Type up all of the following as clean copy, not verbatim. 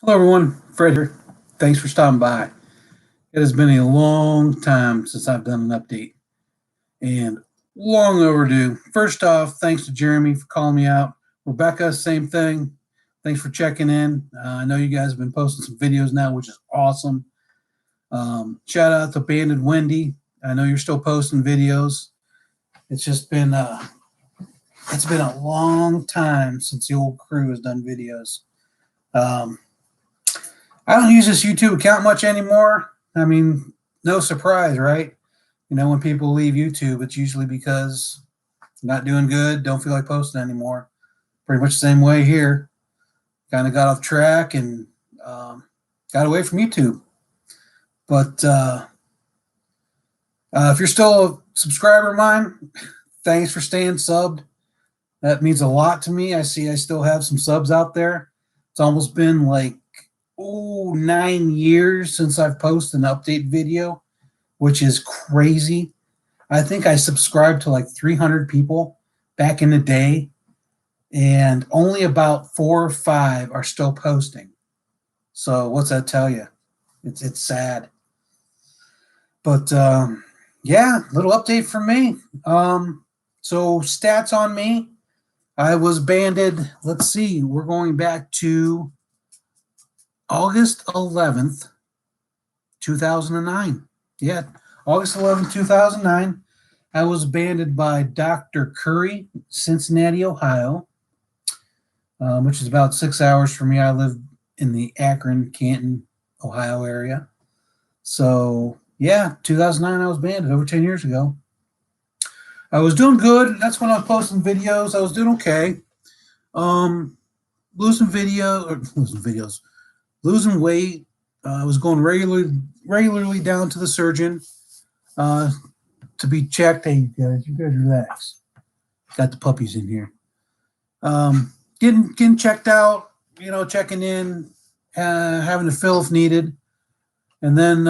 Hello, everyone. Fred here. Thanks for stopping by. It has been a long time since I've done an update and long overdue. First off, thanks to Jeremy for calling me out. Rebecca, same thing. Thanks for checking in. I know you guys have been posting some videos now, which is awesome. Shout out to Banded Wendy. I know you're still posting videos. It's just been it's been a long time since the old crew has done videos. Um, I don't use this YouTube account much anymore. I mean, no surprise, right? When people leave YouTube, it's usually because not doing good, don't feel like posting anymore. Pretty much the same way here. Kind of got off track and got away from YouTube. But if you're still a subscriber of mine, thanks for staying subbed. That means a lot to me. I see I still have some subs out there. It's almost been like 9 years since I've posted an update video, which is crazy. I think I subscribed to like 300 people back in the day, and only about 4 or 5 are still posting. So what's that tell you? It's sad. But yeah, little update from me. So stats on me. I was banded. Let's see. We're going back to August 11th, 2009. Yeah, August 11th, 2009. I was banded by Dr. Curry, Cincinnati, Ohio, which is about 6 hours from me. I live in the Akron, Canton, Ohio area. So, yeah, 2009, I was banded over 10 years ago. I was doing good. That's when I was posting videos. I was doing okay. Losing videos, losing weight. I was going regularly down to the surgeon to be checked. Hey, you guys relax. Got the puppies in here. Getting checked out. Checking in, having to fill if needed, and then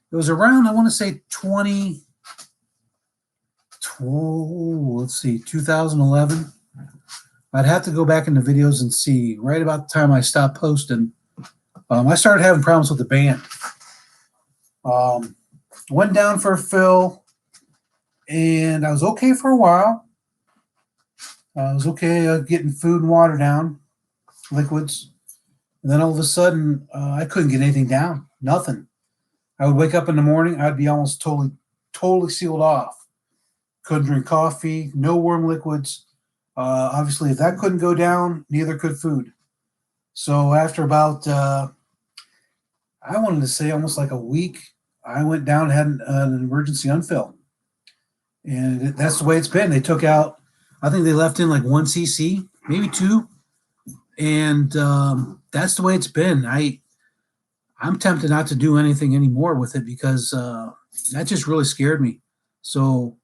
it was around, I want to say 2011. I'd have to go back in the videos and see. Right about the time I stopped posting, I started having problems with the band. Went down for a fill, and I was okay for a while. I was okay getting food and water down, liquids. And then all of a sudden, I couldn't get anything down. Nothing. I would wake up in the morning, I'd be almost totally sealed off. Couldn't drink coffee, no warm liquids. Obviously, if that couldn't go down, neither could food. So after about, I wanted to say almost like a week, I went down and had an emergency unfill. And that's the way it's been. They took out, I think they left in like 1 cc, maybe 2. And that's the way it's been. I'm tempted not to do anything anymore with it because that just really scared me. So,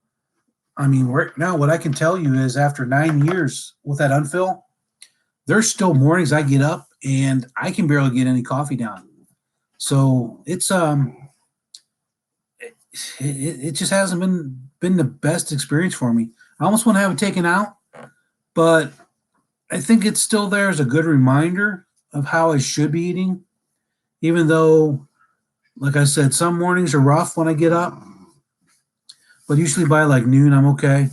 I mean, right now, what I can tell you is after 9 years with that unfill, there's still mornings I get up and I can barely get any coffee down. So it just hasn't been the best experience for me. I almost want to have it taken out, but I think it's still there as a good reminder of how I should be eating, even though, like I said, some mornings are rough when I get up, but usually by like noon, I'm okay.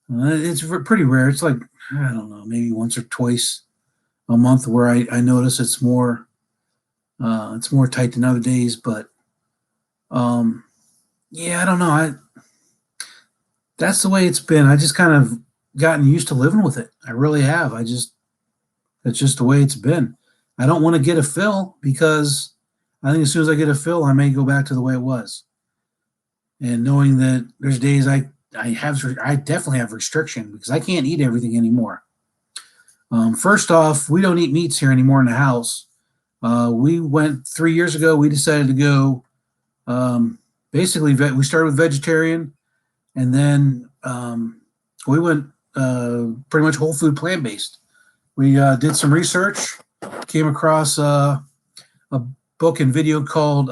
It's pretty rare. It's like, I don't know, maybe once or twice a month where I notice it's more tight than other days. But yeah, I don't know. That's the way it's been. I just kind of gotten used to living with it. I really have. It's just the way it's been. I don't want to get a fill because I think as soon as I get a fill, I may go back to the way it was. And knowing that there's days I definitely have restriction because I can't eat everything anymore. First off, we don't eat meats here anymore in the house. We went 3 years ago. We decided to go. Basically, we started with vegetarian, and then we went pretty much whole food plant based. We did some research, came across a book and video called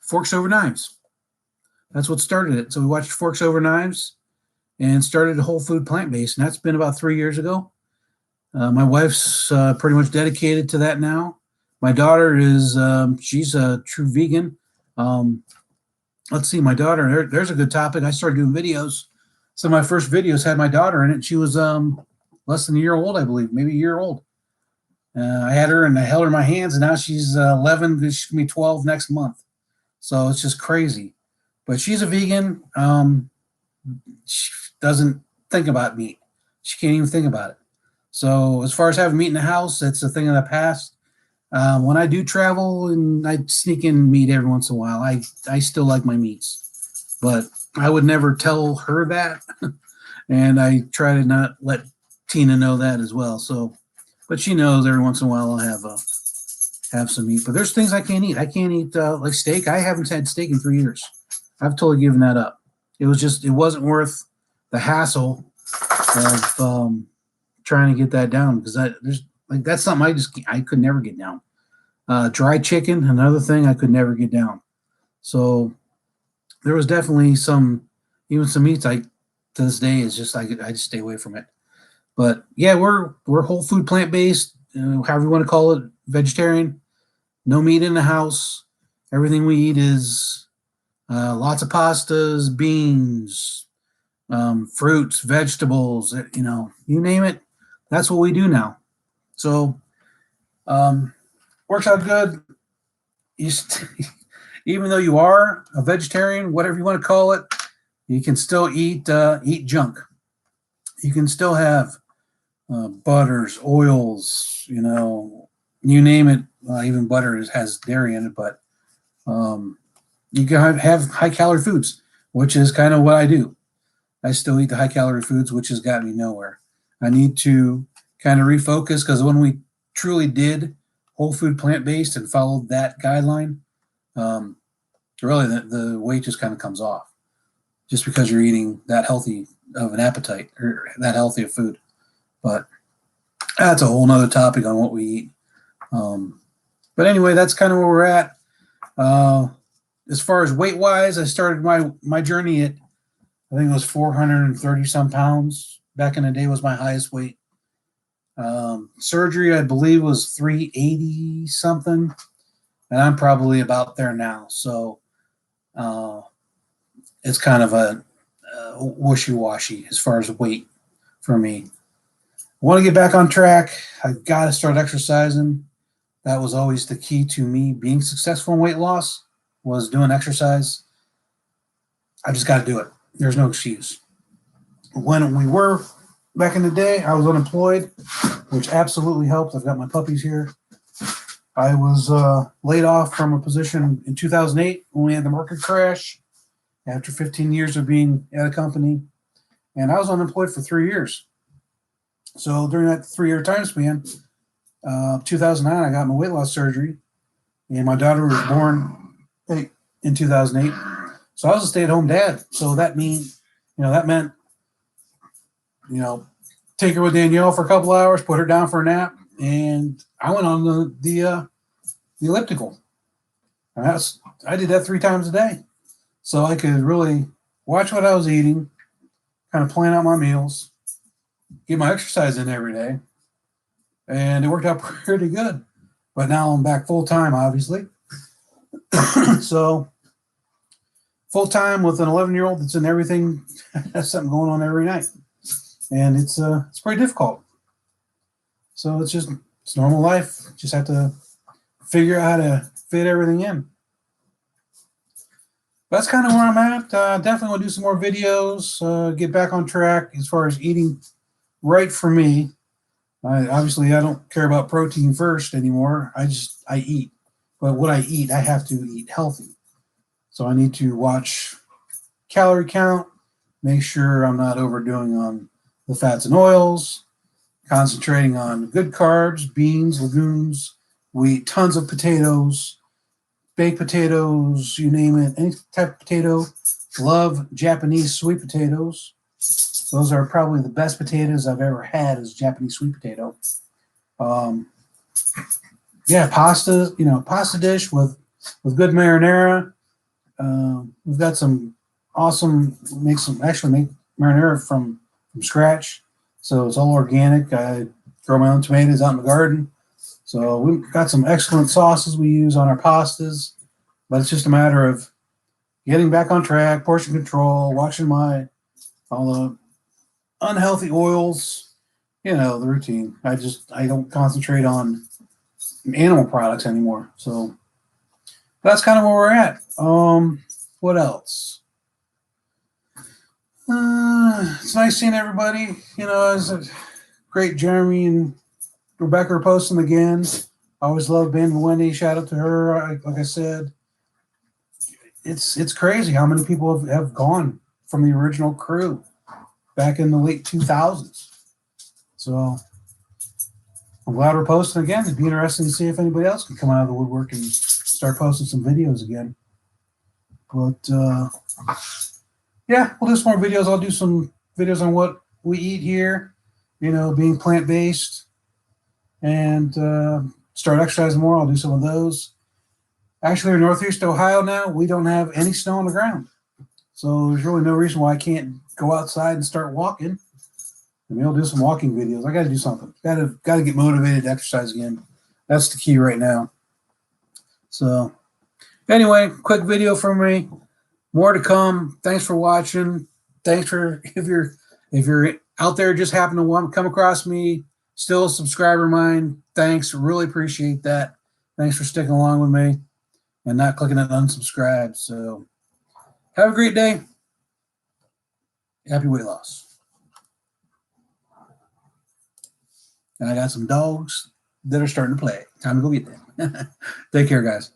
Forks Over Knives. That's what started it. So we watched Forks Over Knives and started a whole food plant based, and that's been about 3 years ago. My wife's pretty much dedicated to that now. My daughter is she's a true vegan. Um, let's see, my daughter. There's a good topic. I started doing videos. Some of my first videos had my daughter in it. She was less than a year old, I believe, maybe a year old. I had her and I held her in my hands, and now she's 11. She's gonna be 12 next month. So it's just crazy. But she's a vegan. She doesn't think about meat. She can't even think about it. So as far as having meat in the house, it's a thing of the past. When I do travel and I sneak in meat every once in a while, I still like my meats, but I would never tell her that, and I try to not let Tina know that as well. So, but she knows every once in a while I'll have some meat. But there's things I can't eat. I can't eat like steak. I haven't had steak in 3 years. I've totally given that up. It wasn't worth the hassle of trying to get that down because that's something I could never get down. Dry chicken, another thing I could never get down. So there was definitely even some meats I to this day is just I just stay away from it. But yeah, we're whole food, plant based, however you want to call it, vegetarian. No meat in the house. Everything we eat is lots of pastas, beans, fruits, vegetables. You name it. That's what we do now. So works out good. Even though you are a vegetarian, whatever you want to call it, you can still eat junk. You can still have butters, oils, you name it. Even butter has dairy in it, but you can have high calorie foods, which is kind of what I do. I still eat the high calorie foods, which has gotten me nowhere. I need to kind of refocus because when we truly did whole food, plant based, and followed that guideline, really the weight just kind of comes off just because you're eating that healthy of an appetite or that healthy of food. But that's a whole nother topic on what we eat. But anyway, that's kind of where we're at. As far as weight wise, I started my journey at, I think it was 430 some pounds. Back in the day was my highest weight. Surgery, I believe, was 380 something. And I'm probably about there now. So it's kind of a wishy-washy as far as weight for me. I want to get back on track. I've got to start exercising. That was always the key to me being successful in weight loss, was doing exercise. I just got to do it. There's no excuse. When we were back in the day, I was unemployed, which absolutely helped. I've got my puppies here. I was laid off from a position in 2008 when we had the market crash after 15 years of being at a company. And I was unemployed for 3 years. So during that 3-year time span, 2009, I got my weight loss surgery. And my daughter was born in 2008. So I was a stay-at-home dad. So that meant, take her with Danielle for a couple hours, put her down for a nap, and I went on the elliptical. And I did that 3 times a day. So I could really watch what I was eating, kind of plan out my meals, get my exercise in every day, and it worked out pretty good. But now I'm back full-time, obviously. So full-time with an 11-year-old that's in everything, has something going on every night. And it's pretty difficult. So it's normal life. Just have to figure out how to fit everything in. That's kind of where I'm at. Definitely want to do some more videos, get back on track as far as eating right for me. Obviously, I don't care about protein first anymore. I eat. But what I eat, I have to eat healthy. So I need to watch calorie count, make sure I'm not overdoing on the fats and oils, concentrating on good carbs, beans, legumes. We eat tons of potatoes, baked potatoes, you name it, any type of potato. Love Japanese sweet potatoes. Those are probably the best potatoes I've ever had, is Japanese sweet potato. Pasta dish with good marinara. We've got some awesome, make marinara from scratch. So it's all organic. I grow my own tomatoes out in the garden. So we've got some excellent sauces we use on our pastas, but it's just a matter of getting back on track, portion control, watching all the unhealthy oils, the routine. I don't concentrate on animal products anymore. So that's kind of where we're at. What else? It's nice seeing everybody. It's great. Jeremy and Rebecca are posting again. I always love Ben and Wendy. Shout out to her. Like I said, it's crazy how many people have gone from the original crew back in the late 2000s. So I'm glad we're posting again. It'd be interesting to see if anybody else can come out of the woodwork and start posting some videos again. But yeah, we'll do some more videos. I'll do some videos on what we eat here, being plant-based, and start exercising more. I'll do some of those. Actually, in Northeast Ohio now, we don't have any snow on the ground. So there's really no reason why I can't go outside and start walking. Maybe I'll do some walking videos. I got to do something. Got to get motivated to exercise again. That's the key right now. So anyway, quick video from me. More to come. Thanks for watching. Thanks for if you're out there just happen to come across me, still a subscriber of mine. Thanks. Really appreciate that. Thanks for sticking along with me and not clicking on unsubscribe. So have a great day. Happy weight loss. And I got some dogs that are starting to play. Time to go get them. Take care, guys.